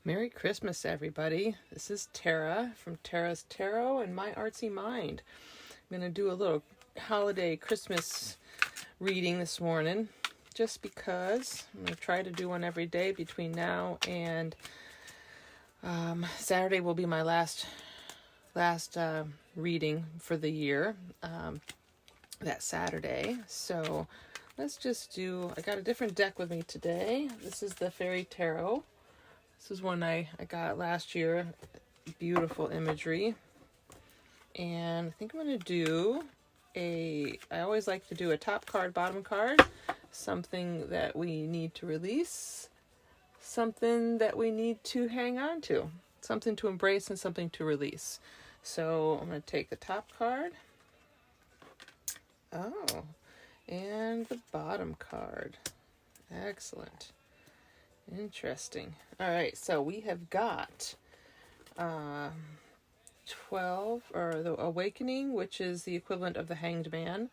Merry Christmas, everybody. This is Tara from Tara's Tarot and My Artsy Mind. I'm going to do a little holiday Christmas reading this morning just because I'm going to try to do one every day between now and Saturday will be my last reading for the year, that Saturday. So let's just do, I got a different deck with me today. This is the Fairy Tarot. This is one I got last year. Beautiful imagery. And I think I'm going to do I always like to do a top card, bottom card. Something that we need to release. Something that we need to hang on to. Something to embrace and something to release. So I'm going to take the top card. Oh, and the bottom card. Excellent. Interesting. All right, so we have got 12, or the Awakening, which is the equivalent of the Hanged Man.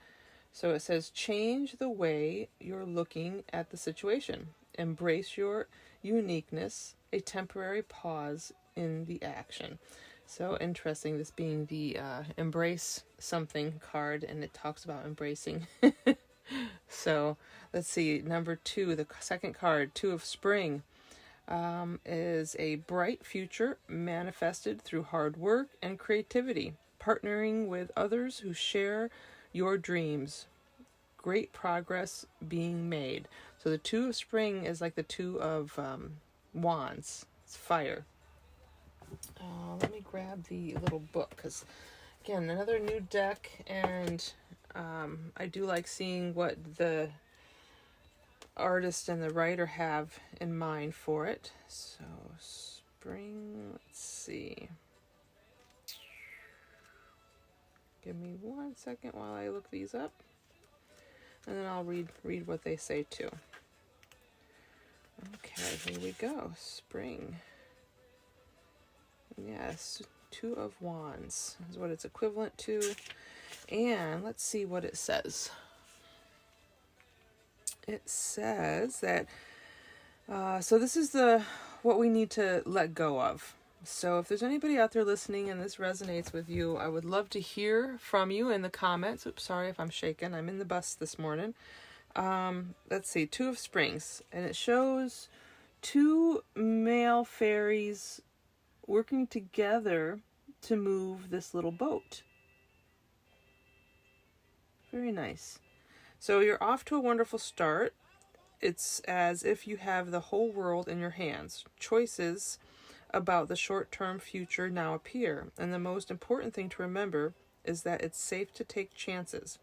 So it says, change the way you're looking at the situation. Embrace your uniqueness, a temporary pause in the action. So interesting, this being the embrace something card, and it talks about embracing. So let's see, number 2, the second card, 2 of Spring, is a bright future manifested through hard work and creativity, partnering with others who share your dreams. Great progress being made. So the 2 of Spring is like the 2 of Wands. It's fire. Let me grab the little book, because again, another new deck, and I do like seeing what the artist and the writer have in mind for it. So Spring, let's see. Give me 1 second while I look these up, and then I'll read what they say too. Okay, here we go. Spring. Yes, 2 of Wands is what it's equivalent to. And let's see what it says. It says that, so this is what we need to let go of. So if there's anybody out there listening and this resonates with you, I would love to hear from you in the comments. Oops, sorry if I'm shaking. I'm in the bus this morning. Let's see, 2 of Springs. And it shows 2 male fairies working together to move this little boat. Very nice. So you're off to a wonderful start. It's as if you have the whole world in your hands. Choices about the short-term future now appear, and the most important thing to remember is that it's safe to take chances.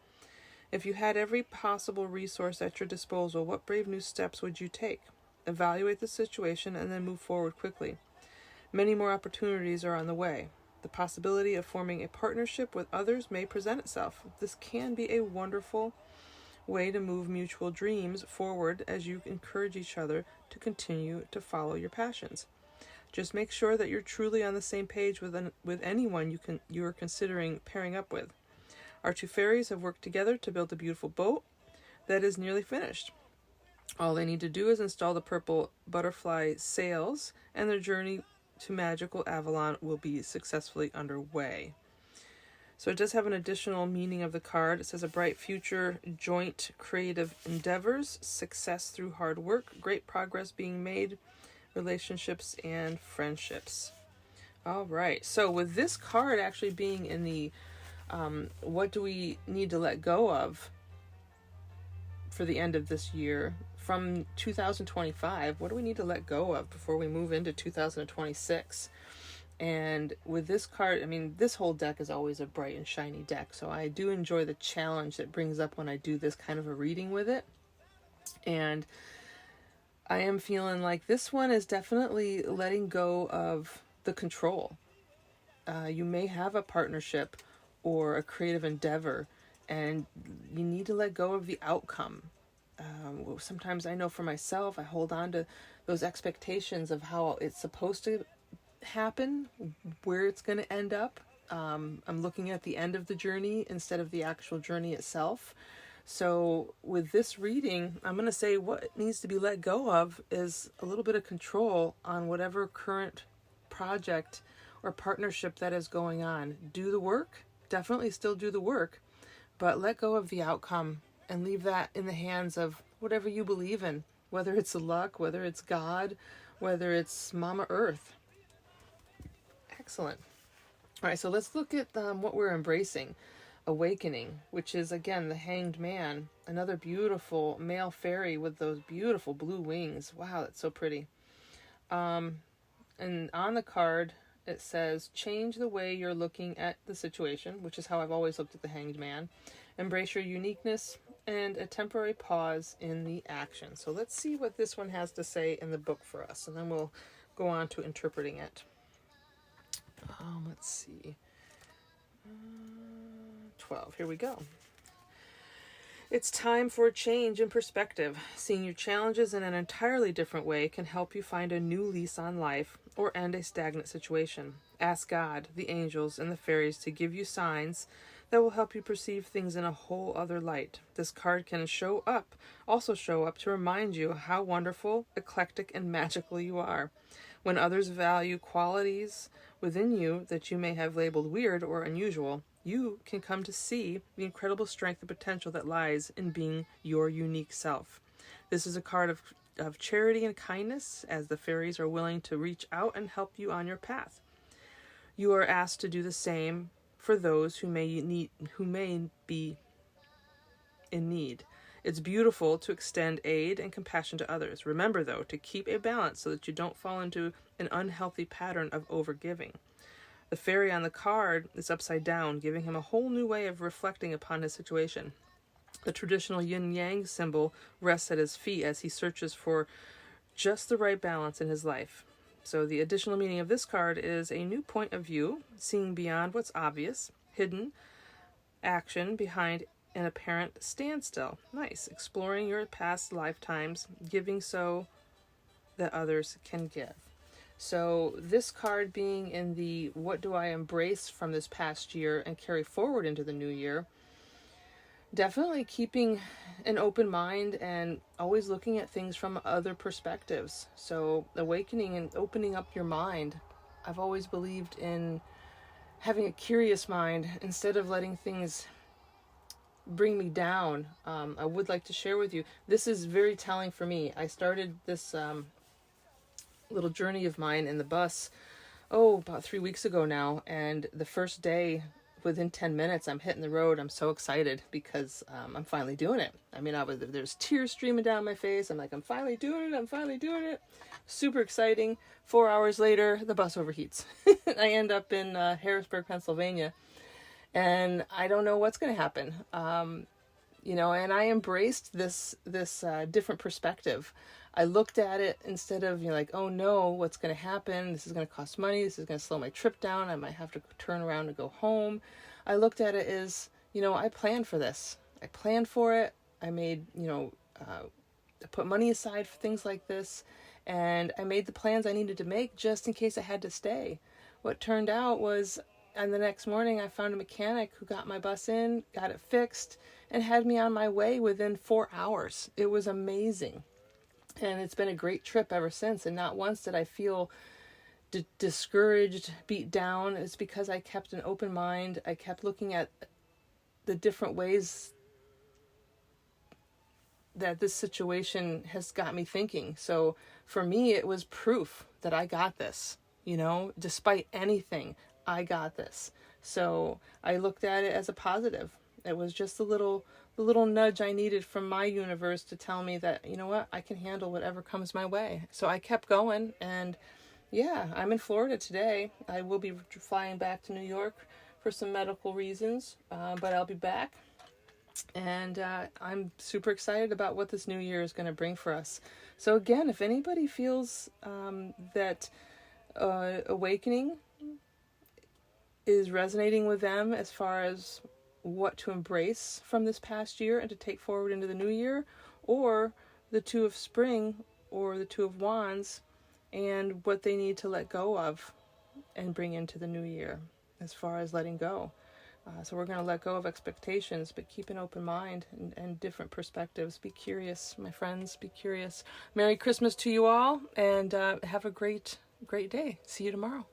If you had every possible resource at your disposal, what brave new steps would you take? Evaluate the situation and then move forward quickly. Many more opportunities are on the way. The possibility of forming a partnership with others may present itself. This can be a wonderful way to move mutual dreams forward as you encourage each other to continue to follow your passions. Just make sure that you're truly on the same page with anyone you are considering pairing up with. Our 2 fairies have worked together to build a beautiful boat that is nearly finished. All they need to do is install the purple butterfly sails, and their journey to magical Avalon will be successfully underway. So it does have an additional meaning of the card. It says a bright future, joint creative endeavors, success through hard work, great progress being made, relationships and friendships. All right. So with this card actually being in the what do we need to let go of for the end of this year from 2025, what do we need to let go of before we move into 2026? And with this card, I mean, this whole deck is always a bright and shiny deck, so I do enjoy the challenge that brings up when I do this kind of a reading with it. And I am feeling like this one is definitely letting go of the control. You may have a partnership or a creative endeavor, and you need to let go of the outcome. Sometimes I know for myself, I hold on to those expectations of how it's supposed to happen, where it's going to end up. I'm looking at the end of the journey instead of the actual journey itself. So with this reading, I'm going to say what needs to be let go of is a little bit of control on whatever current project or partnership that is going on. Do the work, definitely still do the work, but let go of the outcome and leave that in the hands of whatever you believe in, whether it's luck, whether it's God, whether it's Mama Earth. Excellent. All right, so let's look at what we're embracing. Awakening, which is again the Hanged Man, another beautiful male fairy with those beautiful blue wings. Wow, that's so pretty. And on the card it says, change the way you're looking at the situation, which is how I've always looked at the Hanged Man. Embrace your uniqueness and a temporary pause in the action. So let's see what this one has to say in the book for us, and then we'll go on to interpreting it. Let's see. 12. Here we go. It's time for a change in perspective. Seeing your challenges in an entirely different way can help you find a new lease on life or end a stagnant situation. Ask God, the angels, and the fairies to give you signs that will help you perceive things in a whole other light. This card can also show up to remind you how wonderful, eclectic, and magical you are. When others value qualities within you that you may have labeled weird or unusual, you can come to see the incredible strength and potential that lies in being your unique self. This is a card of charity and kindness, as the fairies are willing to reach out and help you on your path. You are asked to do the same for those who may be in need. It's beautiful to extend aid and compassion to others. Remember, though, to keep a balance so that you don't fall into an unhealthy pattern of overgiving. The fairy on the card is upside down, giving him a whole new way of reflecting upon his situation. The traditional yin-yang symbol rests at his feet as he searches for just the right balance in his life. So the additional meaning of this card is a new point of view, seeing beyond what's obvious, hidden action behind an apparent standstill. Nice. Exploring your past lifetimes, giving so that others can give. So this card being in the what do I embrace from this past year and carry forward into the new year, definitely keeping an open mind and always looking at things from other perspectives. So awakening and opening up your mind. I've always believed in having a curious mind instead of letting things bring me down. I would like to share with you, this is very telling for me. I started this little journey of mine in the bus, about 3 weeks ago now, and the first day, within 10 minutes, I'm hitting the road. I'm so excited because I'm finally doing it. I mean, there's tears streaming down my face. I'm like, I'm finally doing it. Super exciting. 4 hours later, the bus overheats. I end up in Harrisburg, Pennsylvania, and I don't know what's going to happen. And I embraced this different perspective. I looked at it instead of, like, oh no, what's going to happen? This is going to cost money. This is going to slow my trip down. I might have to turn around and go home. I looked at it as, I planned for this. I planned for it. I made, I put money aside for things like this. And I made the plans I needed to make just in case I had to stay. What turned out was, and the next morning I found a mechanic who got my bus in, got it fixed, and had me on my way within 4 hours. It was amazing. And it's been a great trip ever since. And not once did I feel discouraged, beat down. It's because I kept an open mind. I kept looking at the different ways that this situation has got me thinking. So for me, it was proof that I got this. Despite anything, I got this. So I looked at it as a positive. It was just the little nudge I needed from my universe to tell me that, I can handle whatever comes my way. So I kept going, and yeah, I'm in Florida today. I will be flying back to New York for some medical reasons, but I'll be back. And I'm super excited about what this new year is going to bring for us. So again, if anybody feels that awakening is resonating with them as far as what to embrace from this past year and to take forward into the new year, or the Two of Spring or the Two of Wands, and what they need to let go of and bring into the new year as far as letting go. So we're going to let go of expectations, but keep an open mind and different perspectives. Be curious, my friends. Be curious. Merry Christmas to you all, and have a great day. See you tomorrow.